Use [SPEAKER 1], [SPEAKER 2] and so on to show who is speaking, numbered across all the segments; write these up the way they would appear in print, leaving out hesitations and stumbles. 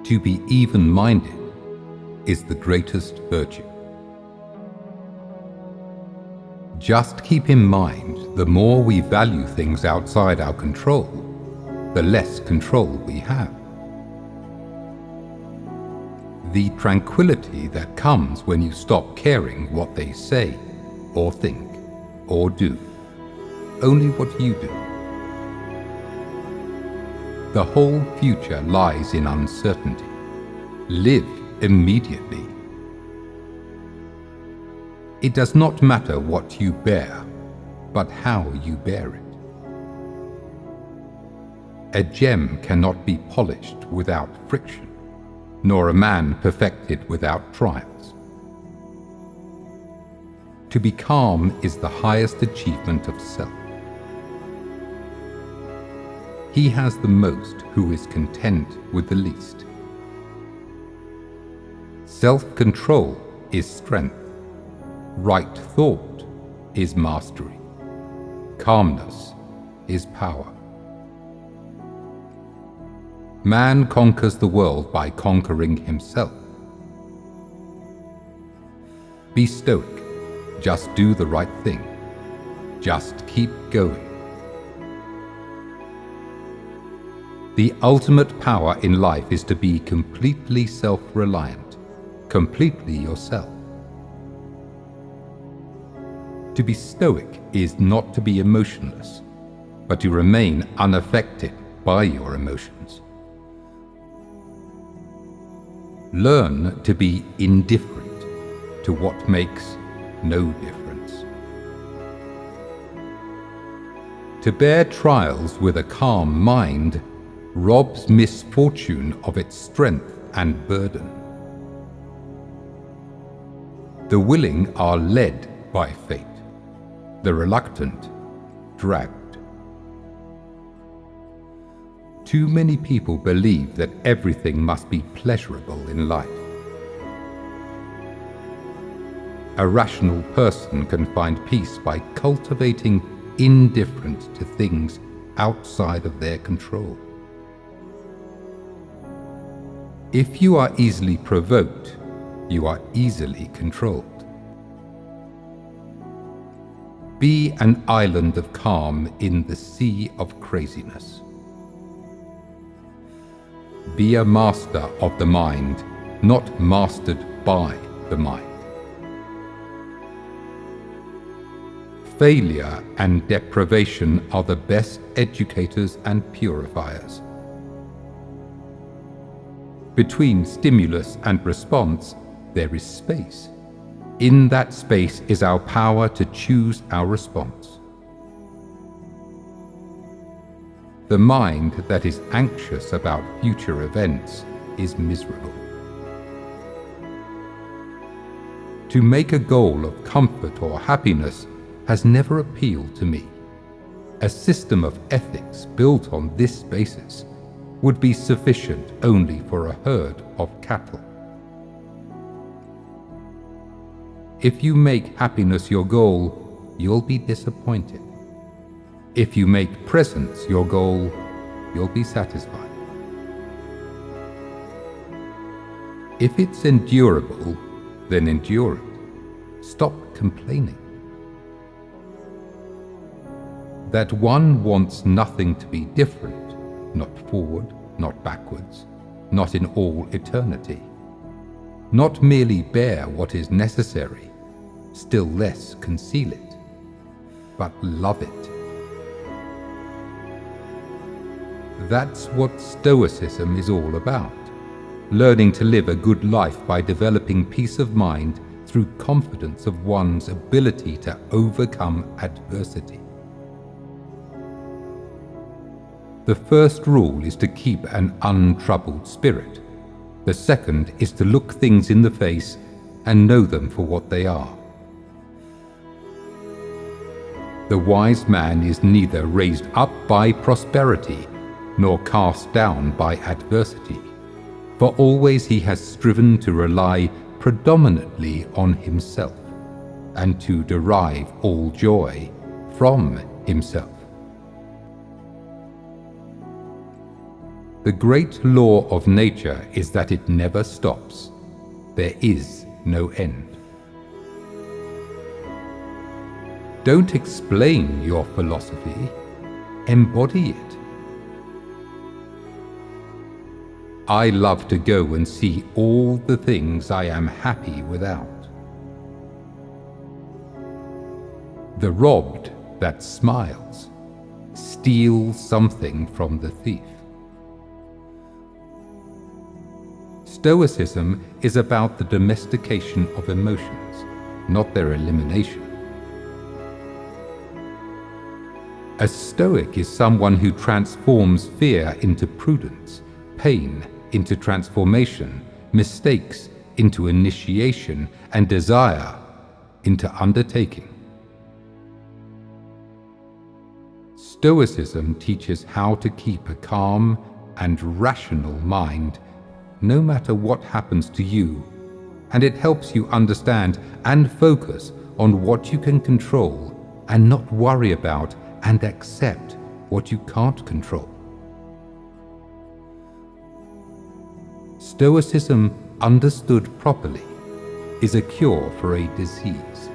[SPEAKER 1] To be even-minded is the greatest virtue. Just keep in mind, the more we value things outside our control, the less control we have. The tranquility that comes when you stop caring what they say, or think, or do, only what you do. The whole future lies in uncertainty. Live immediately. It does not matter what you bear, but how you bear it. A gem cannot be polished without friction, nor a man perfected without trials. To be calm is the highest achievement of self. He has the most who is content with the least. Self-control is strength. Right thought is mastery. Calmness is power. Man conquers the world by conquering himself. Be stoic. Just do the right thing. Just keep going. The ultimate power in life is to be completely self-reliant, completely yourself. To be stoic is not to be emotionless, but to remain unaffected by your emotions. Learn to be indifferent to what makes no difference. To bear trials with a calm mind robs misfortune of its strength and burden. The willing are led by fate, the reluctant dragged. Too many people believe that everything must be pleasurable in life. A rational person can find peace by cultivating indifference to things outside of their control. If you are easily provoked, you are easily controlled. Be an island of calm in the sea of craziness. Be a master of the mind, not mastered by the mind. Failure and deprivation are the best educators and purifiers. Between stimulus and response, there is space. In that space is our power to choose our response. The mind that is anxious about future events is miserable. To make a goal of comfort or happiness has never appealed to me. A system of ethics built on this basis would be sufficient only for a herd of cattle. If you make happiness your goal, you'll be disappointed. If you make presence your goal, you'll be satisfied. If it's endurable, then endure it. Stop complaining. That one wants nothing to be different, not forward, not backwards, not in all eternity. Not merely bear what is necessary, still less conceal it, but love it. That's what Stoicism is all about. Learning to live a good life by developing peace of mind through confidence of one's ability to overcome adversity. The first rule is to keep an untroubled spirit. The second is to look things in the face and know them for what they are. The wise man is neither raised up by prosperity nor cast down by adversity, for always he has striven to rely predominantly on himself and to derive all joy from himself. The great law of nature is that it never stops. There is no end. Don't explain your philosophy, embody it. I love to go and see all the things I am happy without. The robbed that smiles steals something from the thief. Stoicism is about the domestication of emotions, not their elimination. A Stoic is someone who transforms fear into prudence, pain into transformation, mistakes into initiation, and desire into undertaking. Stoicism teaches how to keep a calm and rational mind no matter what happens to you, and it helps you understand and focus on what you can control and not worry about and accept what you can't control. Stoicism, understood properly, is a cure for a disease.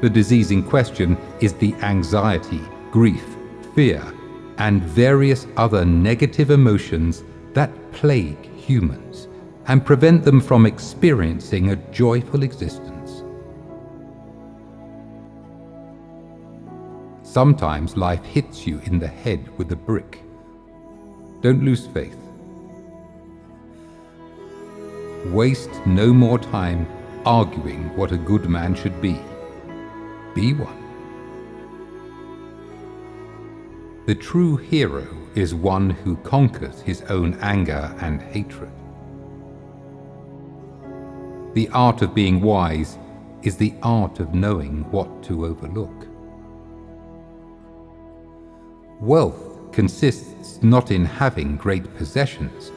[SPEAKER 1] The disease in question is the anxiety, grief, fear, and various other negative emotions that plague humans and prevent them from experiencing a joyful existence. Sometimes life hits you in the head with a brick. Don't lose faith. Waste no more time arguing what a good man should be. Be one. The true hero is one who conquers his own anger and hatred. The art of being wise is the art of knowing what to overlook. Wealth consists not in having great possessions,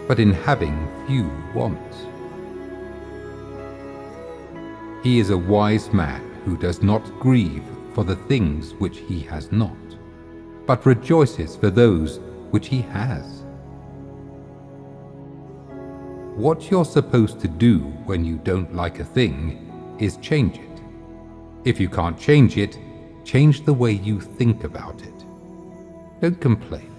[SPEAKER 1] but in having few wants. He is a wise man who does not grieve for the things which he has not, but rejoices for those which he has. What you're supposed to do when you don't like a thing is change it. If you can't change it, change the way you think about it. Don't complain.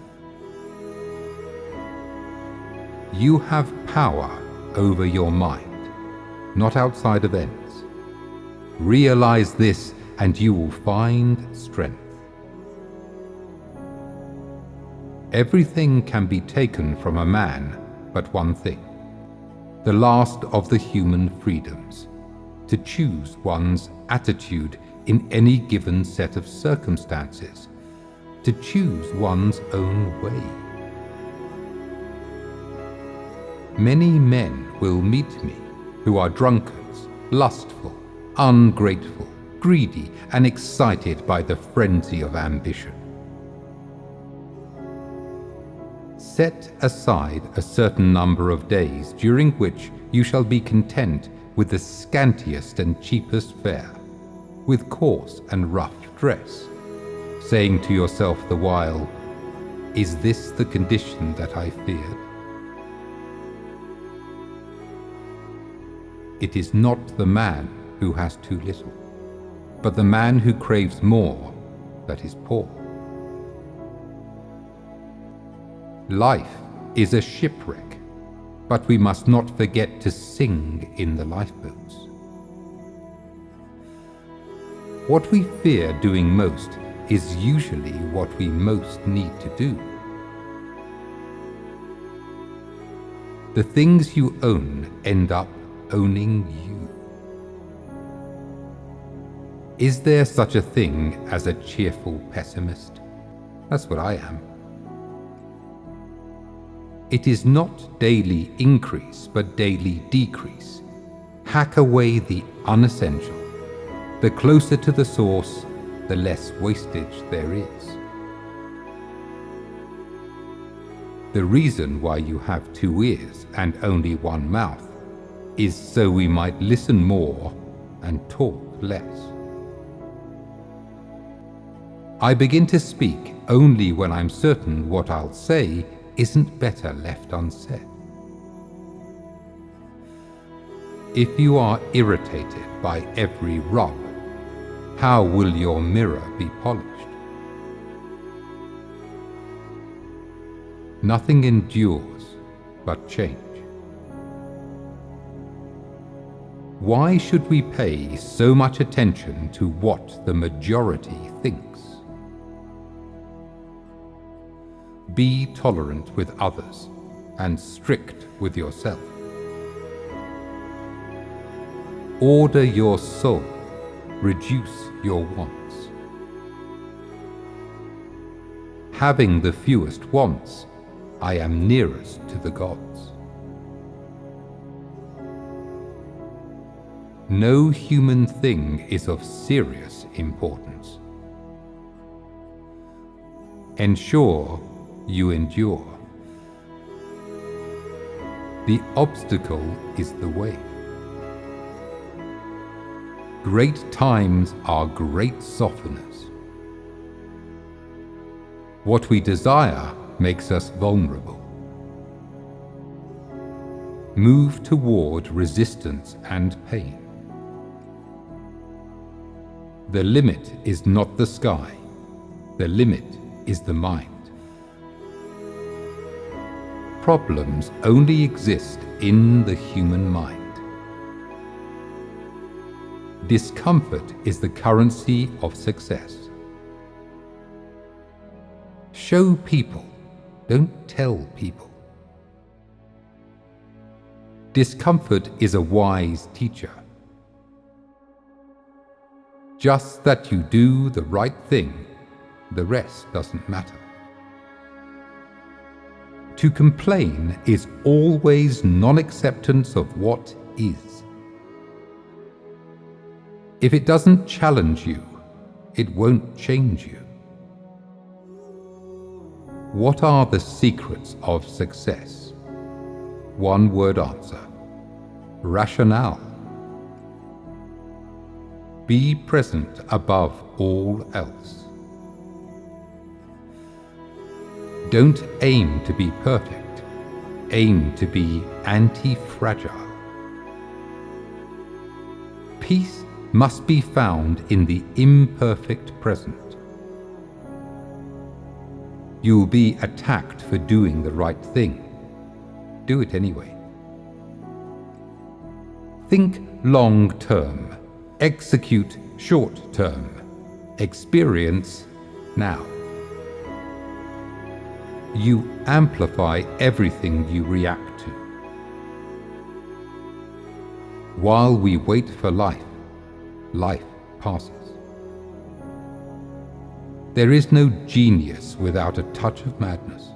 [SPEAKER 1] You have power over your mind, not outside events. Realize this and you will find strength. Everything can be taken from a man but one thing, the last of the human freedoms, to choose one's attitude in any given set of circumstances, to choose one's own way. Many men will meet me who are drunkards, lustful, ungrateful, greedy, and excited by the frenzy of ambition. Set aside a certain number of days during which you shall be content with the scantiest and cheapest fare, with coarse and rough dress, saying to yourself the while, "Is this the condition that I feared?" It is not the man who has too little, but the man who craves more that is poor. Life is a shipwreck, but we must not forget to sing in the lifeboats. What we fear doing most is usually what we most need to do. The things you own end up owning you. Is there such a thing as a cheerful pessimist? That's what I am. It is not daily increase, but daily decrease. Hack away the unessential. The closer to the source, the less wastage there is. The reason why you have 2 ears and only 1 mouth is so we might listen more and talk less. I begin to speak only when I'm certain what I'll say isn't better left unsaid. If you are irritated by every rub, how will your mirror be polished? Nothing endures but change. Why should we pay so much attention to what the majority thinks? Be tolerant with others and strict with yourself. Order your soul, reduce your wants. Having the fewest wants, I am nearest to the gods. No human thing is of serious importance. Ensure you endure. The obstacle is the way. Great times are great softeners. What we desire makes us vulnerable. Move toward resistance and pain. The limit is not the sky. The limit is the mind. Problems only exist in the human mind. Discomfort is the currency of success. Show people, don't tell people. Discomfort is a wise teacher. Just that you do the right thing, the rest doesn't matter. To complain is always non-acceptance of what is. If it doesn't challenge you, it won't change you. What are the secrets of success? One word answer: rationale. Be present above all else. Don't aim to be perfect. Aim to be anti-fragile. Peace must be found in the imperfect present. You will be attacked for doing the right thing. Do it anyway. Think long term. Execute short term. Experience now. You amplify everything you react to. While we wait for life, life passes. There is no genius without a touch of madness.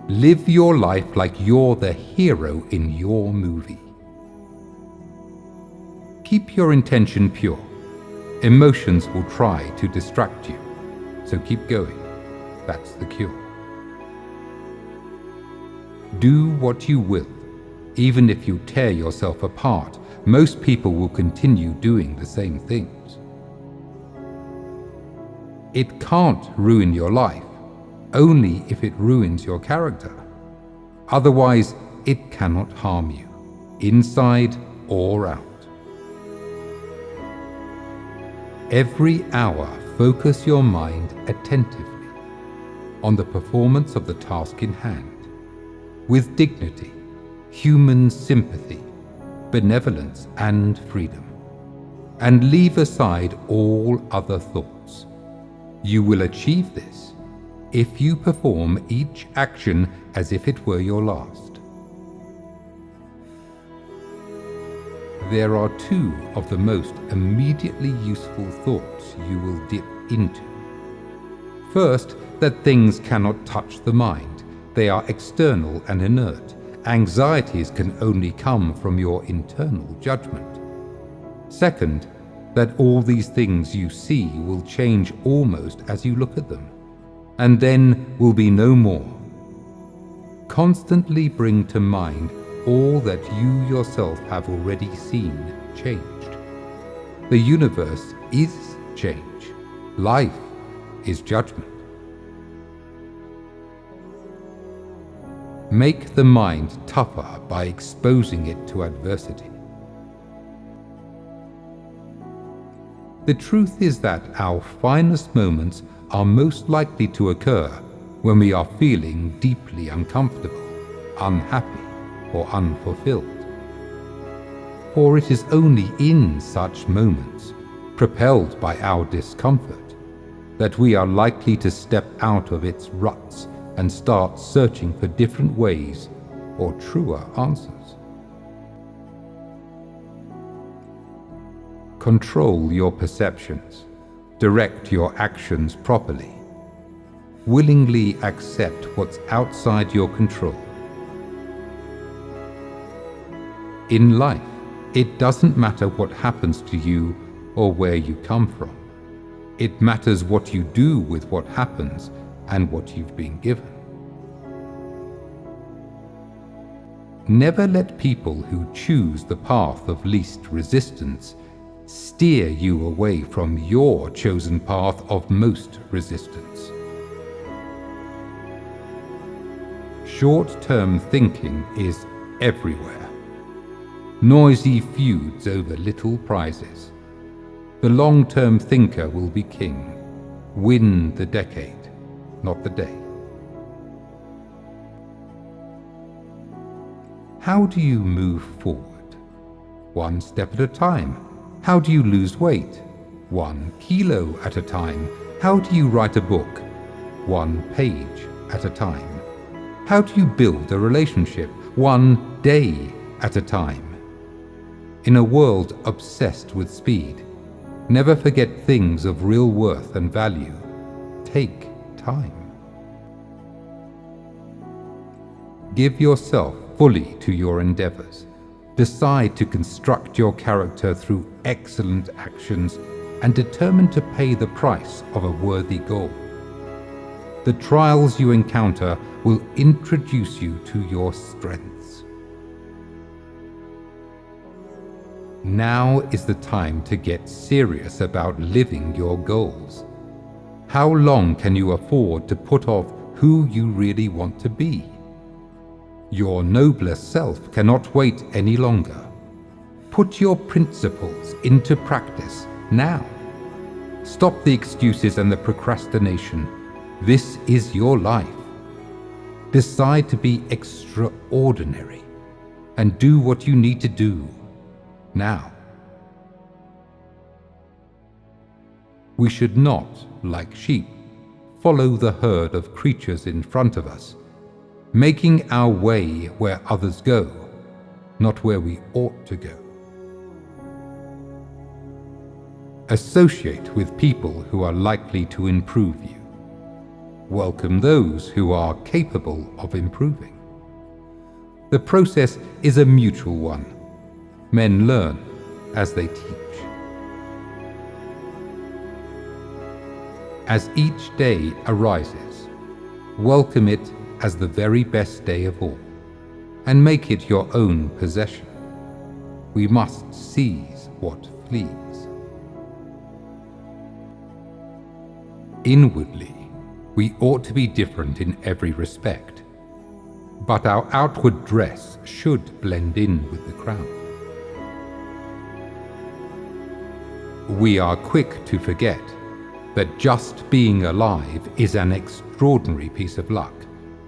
[SPEAKER 1] Live your life like you're the hero in your movie. Keep your intention pure. Emotions will try to distract you, so keep going. That's the cure. Do what you will. Even if you tear yourself apart, most people will continue doing the same things. It can't ruin your life, only if it ruins your character. Otherwise, it cannot harm you, inside or out. Every hour, focus your mind attentively on the performance of the task in hand, with dignity, human sympathy, benevolence and freedom, and leave aside all other thoughts. You will achieve this if you perform each action as if it were your last. There are two of the most immediately useful thoughts you will dip into. First, that things cannot touch the mind. They are external and inert. Anxieties can only come from your internal judgment. Second, that all these things you see will change almost as you look at them, and then will be no more. Constantly bring to mind all that you yourself have already seen changed. The universe is change. Life is judgment. Make the mind tougher by exposing it to adversity. The truth is that our finest moments are most likely to occur when we are feeling deeply uncomfortable, unhappy, or unfulfilled. For it is only in such moments, propelled by our discomfort, that we are likely to step out of its ruts and start searching for different ways or truer answers. Control your perceptions, direct your actions properly, willingly accept what's outside your control. In life, it doesn't matter what happens to you or where you come from. It matters what you do with what happens and what you've been given. Never let people who choose the path of least resistance steer you away from your chosen path of most resistance. Short-term thinking is everywhere. Noisy feuds over little prizes. The long-term thinker will be king. Win the decade, not the day. How do you move forward? 1 step at a time. How do you lose weight? 1 kilo at a time. How do you write a book? 1 page at a time. How do you build a relationship? 1 day at a time. In a world obsessed with speed, never forget things of real worth and value. Take time. Give yourself fully to your endeavors. Decide to construct your character through excellent actions and determine to pay the price of a worthy goal. The trials you encounter will introduce you to your strengths. Now is the time to get serious about living your goals. How long can you afford to put off who you really want to be? Your nobler self cannot wait any longer. Put your principles into practice now. Stop the excuses and the procrastination. This is your life. Decide to be extraordinary and do what you need to do now. We should not, like sheep, follow the herd of creatures in front of us, making our way where others go, not where we ought to go. Associate with people who are likely to improve you. Welcome those who are capable of improving. The process is a mutual one. Men learn as they teach. As each day arises, welcome it as the very best day of all, and make it your own possession. We must seize what flees. Inwardly, we ought to be different in every respect, but our outward dress should blend in with the crowd. We are quick to forget that just being alive is an extraordinary piece of luck,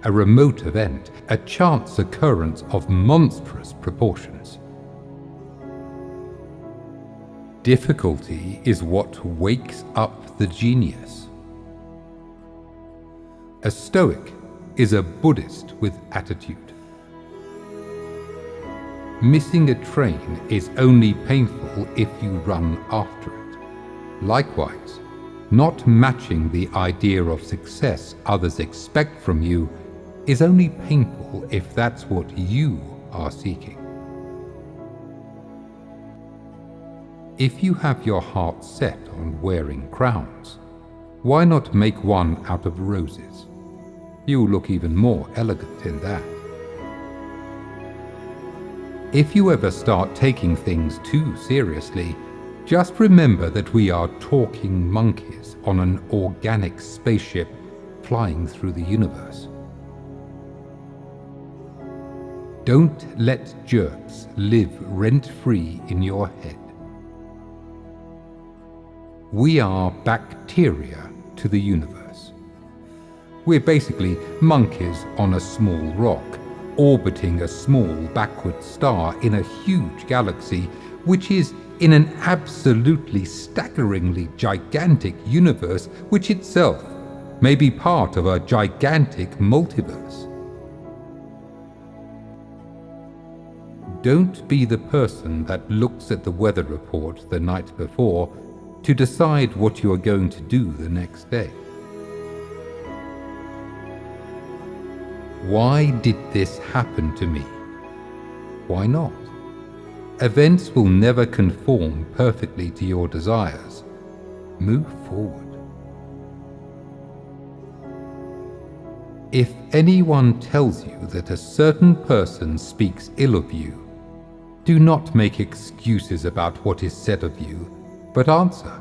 [SPEAKER 1] a remote event, a chance occurrence of monstrous proportions. Difficulty is what wakes up the genius. A Stoic is a Buddhist with attitude. Missing a train is only painful if you run after it. Likewise, not matching the idea of success others expect from you is only painful if that's what you are seeking. If you have your heart set on wearing crowns, why not make one out of roses? You look even more elegant in that. If you ever start taking things too seriously, just remember that we are talking monkeys on an organic spaceship flying through the universe. Don't let jerks live rent-free in your head. We are bacteria to the universe. We're basically monkeys on a small rock, orbiting a small backward star in a huge galaxy, which is in an absolutely staggeringly gigantic universe, which itself may be part of a gigantic multiverse. Don't be the person that looks at the weather report the night before to decide what you are going to do the next day. Why did this happen to me? Why not? Events will never conform perfectly to your desires. Move forward. If anyone tells you that a certain person speaks ill of you, do not make excuses about what is said of you, but answer,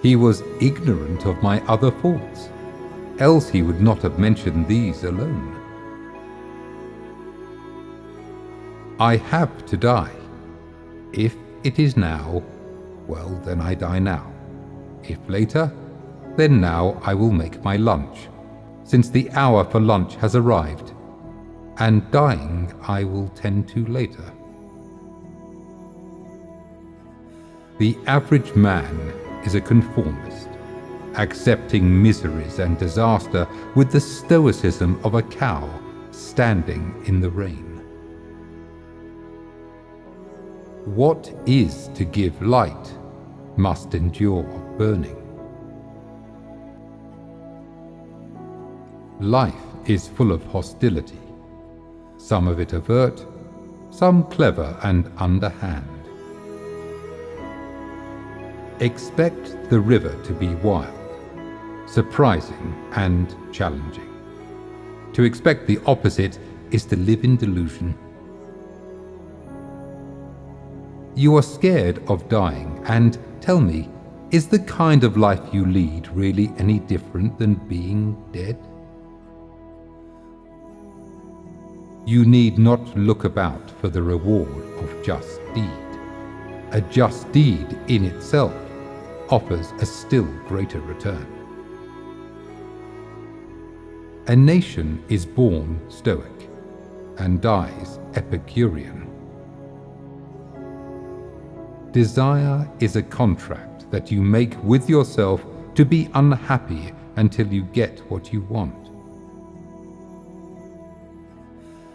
[SPEAKER 1] "He was ignorant of my other faults, else he would not have mentioned these alone." I have to die. If it is now, well, then I die now. If later, then now I will make my lunch, since the hour for lunch has arrived, and dying I will tend to later. The average man is a conformist, accepting miseries and disaster with the stoicism of a cow standing in the rain. What is to give light must endure burning. Life is full of hostility, some of it overt, some clever and underhand. Expect the river to be wild, surprising and challenging. To expect the opposite is to live in delusion. You are scared of dying, and tell me, is the kind of life you lead really any different than being dead? You need not look about for the reward of just deed. A just deed in itself offers a still greater return. A nation is born Stoic and dies Epicurean. Desire is a contract that you make with yourself to be unhappy until you get what you want.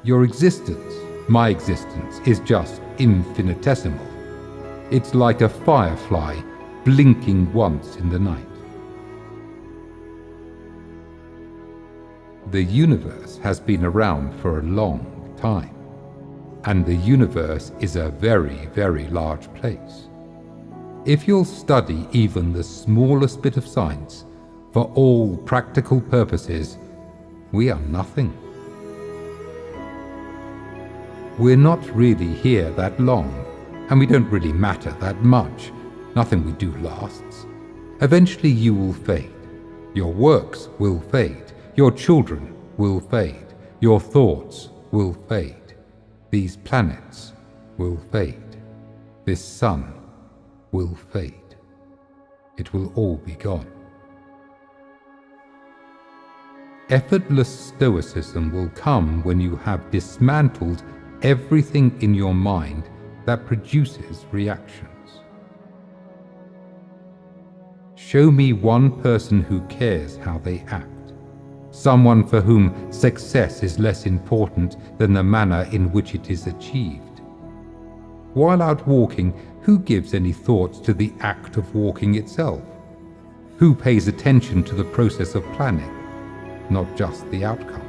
[SPEAKER 1] Your existence, my existence, is just infinitesimal. It's like a firefly blinking once in the night. The universe has been around for a long time, and the universe is a very, very large place. If you'll study even the smallest bit of science, for all practical purposes, we are nothing. We're not really here that long, and we don't really matter that much. Nothing we do lasts. Eventually you will fade. Your works will fade. Your children will fade. Your thoughts will fade. These planets will fade. This sun will fade. It will all be gone. Effortless stoicism will come when you have dismantled everything in your mind that produces reactions. Show me one person who cares how they act, someone for whom success is less important than the manner in which it is achieved. While out walking, who gives any thought to the act of walking itself? Who pays attention to the process of planning, not just the outcomes?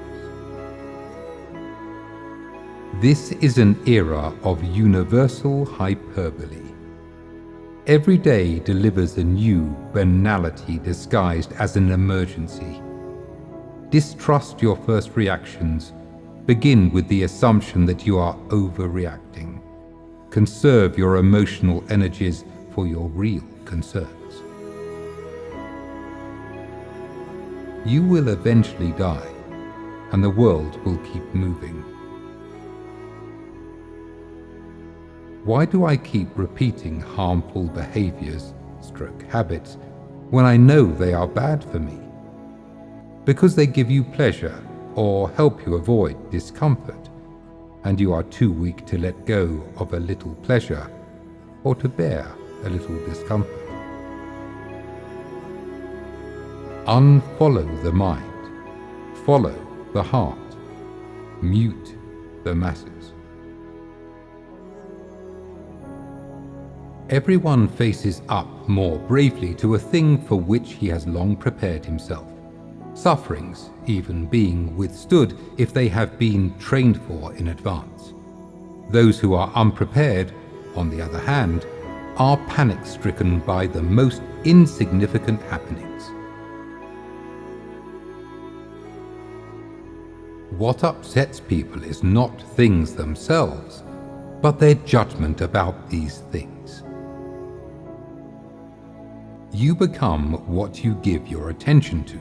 [SPEAKER 1] This is an era of universal hyperbole. Every day delivers a new banality disguised as an emergency. Distrust your first reactions. Begin with the assumption that you are overreacting. Conserve your emotional energies for your real concerns. You will eventually die, and the world will keep moving. Why do I keep repeating harmful behaviors, habits, when I know they are bad for me? Because they give you pleasure or help you avoid discomfort, and you are too weak to let go of a little pleasure or to bear a little discomfort. Unfollow the mind, follow the heart, mute the masses. Everyone faces up more bravely to a thing for which he has long prepared himself, sufferings even being withstood if they have been trained for in advance. Those who are unprepared, on the other hand, are panic-stricken by the most insignificant happenings. What upsets people is not things themselves, but their judgment about these things. You become what you give your attention to.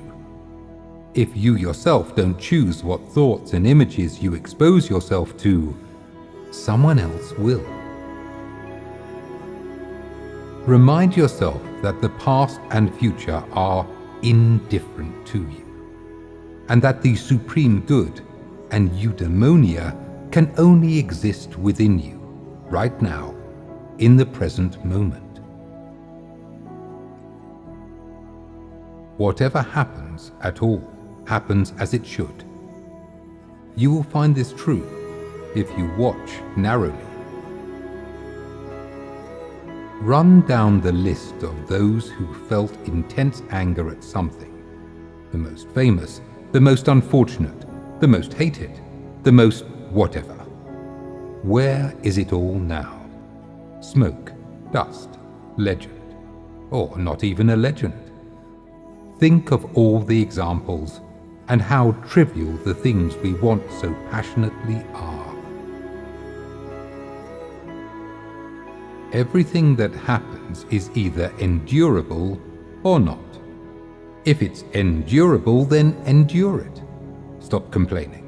[SPEAKER 1] If you yourself don't choose what thoughts and images you expose yourself to, someone else will. Remind yourself that the past and future are indifferent to you, and that the supreme good and eudaimonia can only exist within you, right now, in the present moment. Whatever happens at all happens as it should. You will find this true if you watch narrowly. Run down the list of those who felt intense anger at something, the most famous, the most unfortunate, the most hated, the most whatever. Where is it all now? Smoke, dust, legend, or not even a legend. Think of all the examples and how trivial the things we want so passionately are. Everything that happens is either endurable or not. If it's endurable, then endure it. Stop complaining.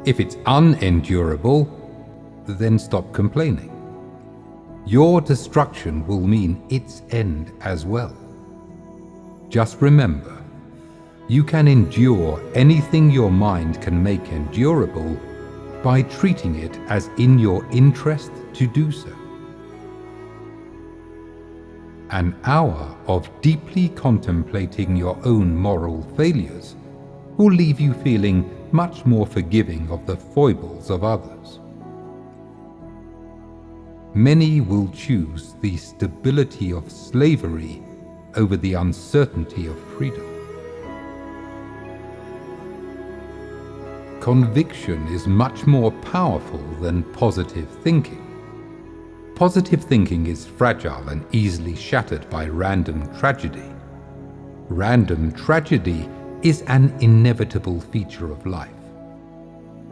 [SPEAKER 1] If it's unendurable, then stop complaining. Your destruction will mean its end as well. Just remember, you can endure anything your mind can make endurable by treating it as in your interest to do so. An hour of deeply contemplating your own moral failures will leave you feeling much more forgiving of the foibles of others. Many will choose the stability of slavery over the uncertainty of freedom. Conviction is much more powerful than positive thinking. Positive thinking is fragile and easily shattered by random tragedy. Random tragedy is an inevitable feature of life.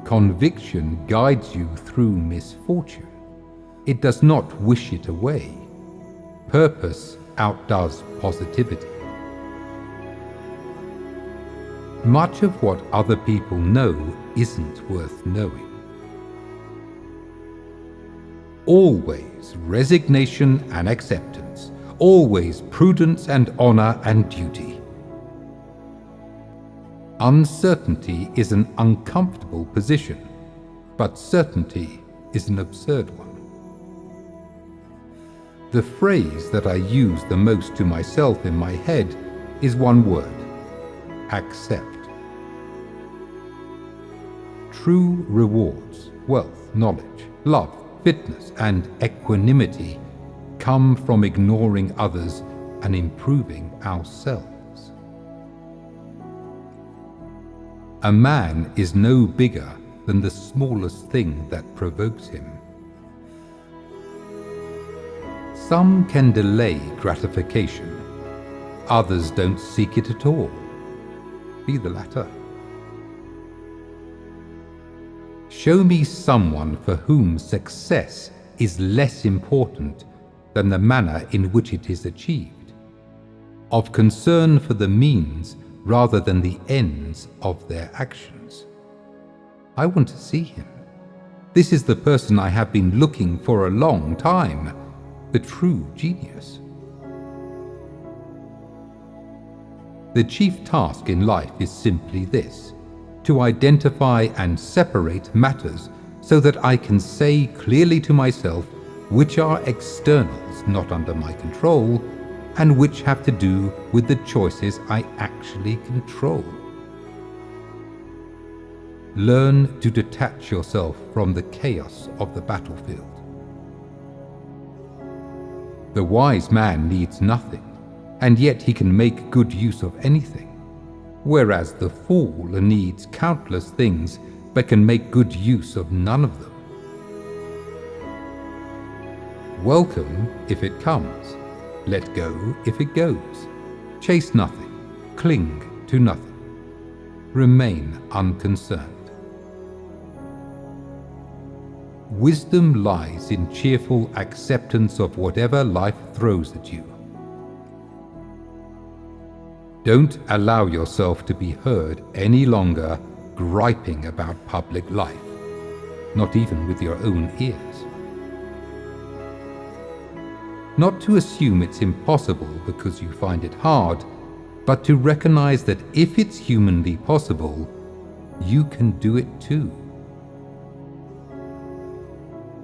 [SPEAKER 1] Conviction guides you through misfortune. It does not wish it away. Purpose outdoes positivity. Much of what other people know isn't worth knowing. Always resignation and acceptance, always prudence and honor and duty. Uncertainty is an uncomfortable position, but certainty is an absurd one. The phrase that I use the most to myself in my head is one word: accept. True rewards, wealth, knowledge, love, fitness, and equanimity come from ignoring others and improving ourselves. A man is no bigger than the smallest thing that provokes him. Some can delay gratification, others don't seek it at all. Be the latter. Show me someone for whom success is less important than the manner in which it is achieved, of concern for the means rather than the ends of their actions. I want to see him. This is the person I have been looking for a long time, the true genius. The chief task in life is simply this: to identify and separate matters so that I can say clearly to myself which are externals not under my control and which have to do with the choices I actually control. Learn to detach yourself from the chaos of the battlefield. The wise man needs nothing, and yet he can make good use of anything, whereas the fool needs countless things but can make good use of none of them. Welcome if it comes, let go if it goes. Chase nothing, cling to nothing, remain unconcerned. Wisdom lies in cheerful acceptance of whatever life throws at you. Don't allow yourself to be heard any longer griping about public life, not even with your own ears. Not to assume it's impossible because you find it hard, but to recognize that if it's humanly possible, you can do it too.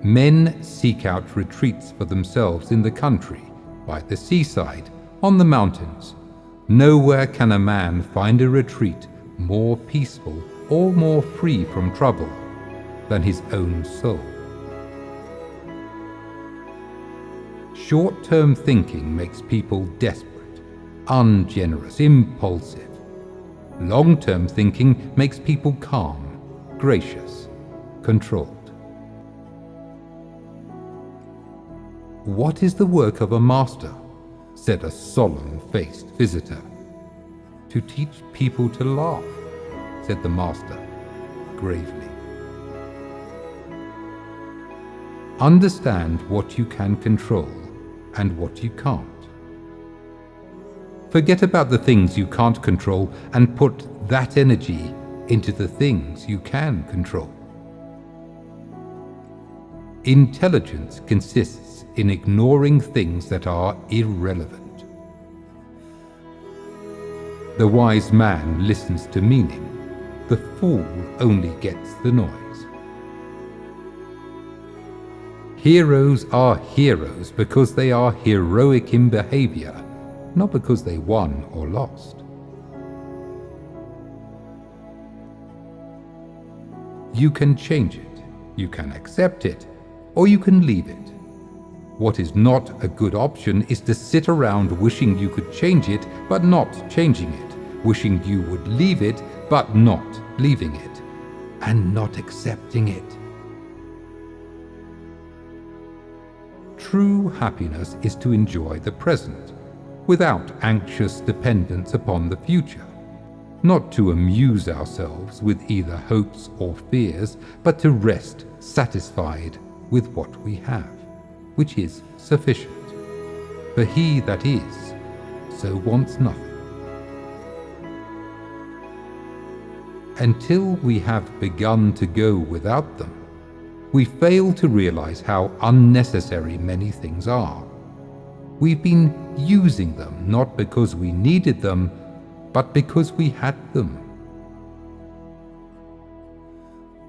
[SPEAKER 1] Men seek out retreats for themselves in the country, by the seaside, on the mountains. Nowhere can a man find a retreat more peaceful or more free from trouble than his own soul. Short-term thinking makes people desperate, ungenerous, impulsive. Long-term thinking makes people calm, gracious, controlled. "What is the work of a master?" said a solemn-faced visitor. "To teach people to laugh," said the master, gravely. Understand what you can control and what you can't. Forget about the things you can't control and put that energy into the things you can control. Intelligence consists in ignoring things that are irrelevant. The wise man listens to meaning. The fool only gets the noise. Heroes are heroes because they are heroic in behavior, not because they won or lost. You can change it, you can accept it, or you can leave it. What is not a good option is to sit around wishing you could change it but not changing it, wishing you would leave it but not leaving it, and not accepting it. True happiness is to enjoy the present, without anxious dependence upon the future, not to amuse ourselves with either hopes or fears, but to rest satisfied with what we have, which is sufficient. For he that is, so wants nothing. Until we have begun to go without them, we fail to realize how unnecessary many things are. We've been using them not because we needed them, but because we had them.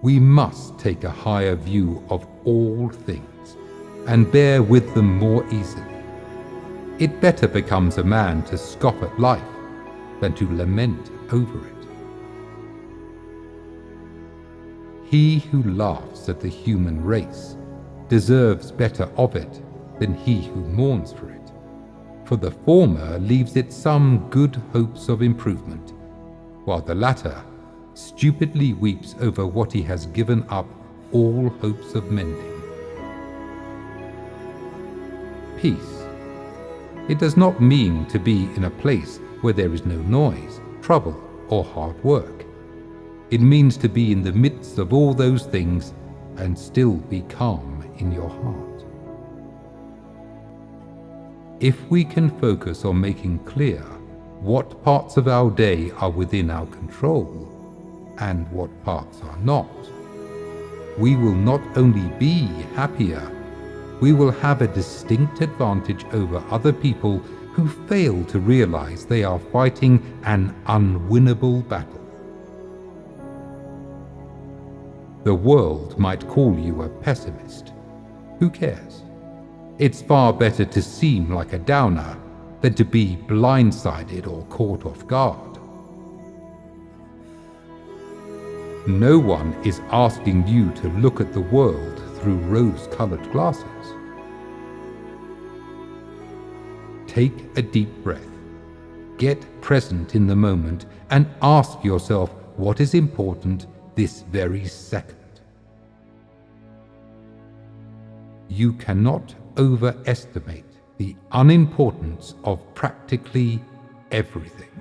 [SPEAKER 1] We must take a higher view of all things and bear with them more easily. It better becomes a man to scoff at life than to lament over it. He who laughs at the human race deserves better of it than he who mourns for it, for the former leaves it some good hopes of improvement, while the latter stupidly weeps over what he has given up all hopes of mending. Peace. It does not mean to be in a place where there is no noise, trouble, or hard work. It means to be in the midst of all those things and still be calm in your heart. If we can focus on making clear what parts of our day are within our control and what parts are not, we will not only be happier, we will have a distinct advantage over other people who fail to realize they are fighting an unwinnable battle. The world might call you a pessimist. Who cares? It's far better to seem like a downer than to be blindsided or caught off guard. No one is asking you to look at the world through rose-colored glasses. Take a deep breath, get present in the moment, and ask yourself what is important this very second. You cannot overestimate the unimportance of practically everything.